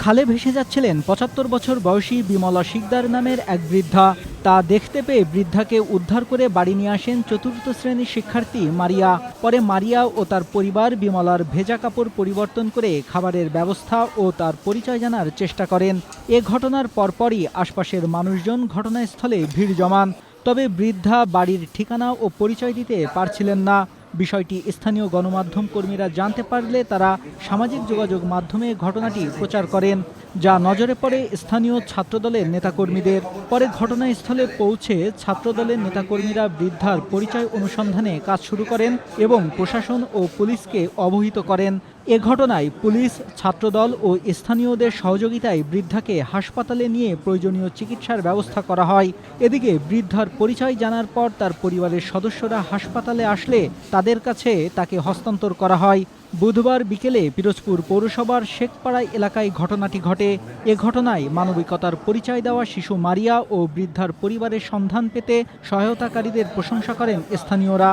খালে ভেসে যাচ্ছিলেন ৭৫ বছর বয়সী বিমলা শিকদার নামের এক বৃদ্ধা। তা দেখতে পেয়ে বৃদ্ধাকে উদ্ধার করে বাড়ি নিয়ে আসেন চতুর্থ শ্রেণীর শিক্ষার্থী মারিয়া। পরে মারিয়া ও তার পরিবার বিমলার ভেজা কাপড় পরিবর্তন করে খাবারের ব্যবস্থা ও তার পরিচয় জানার চেষ্টা করেন। এ ঘটনার পরপরই আশপাশের মানুষজন ঘটনাস্থলে ভিড় জমান। তবে বৃদ্ধা বাড়ির ঠিকানা ও পরিচয় দিতে পারছিলেন না। বিষয়টি স্থানীয় গণমাধ্যম কর্মীরা জানতে পারলে তারা সামাজিক যোগাযোগ মাধ্যমে ঘটনাটি প্রচার করেন, যা নজরে পড়ে স্থানীয় ছাত্রদলের নেতাকর্মীদের। পরে ঘটনাস্থলে পৌঁছে ছাত্রদলের নেতাকর্মীরা বৃদ্ধার পরিচয় অনুসন্ধানে কাজ শুরু করেন এবং প্রশাসন ও পুলিশকে অবহিত করেন। এ ঘটনায় পুলিশ, ছাত্রদল ও স্থানীয়দের সহযোগিতায় বৃদ্ধাকে হাসপাতালে নিয়ে প্রয়োজনীয় চিকিৎসার ব্যবস্থা করা হয়। এদিকে বৃদ্ধার পরিচয় জানার পর তার পরিবারের সদস্যরা হাসপাতালে আসলে তাদের কাছে তাকে হস্তান্তর করা হয়। বুধবার বিকেলে পিরোজপুর পৌরসভার শেখপাড়া এলাকায় ঘটনাটি ঘটে। এ ঘটনায় মানবিকতার পরিচয় দেওয়া শিশু মারিয়া ও বৃদ্ধার পরিবারের সন্ধান পেতে সহায়তাকারীদের প্রশংসা করেন স্থানীয়রা।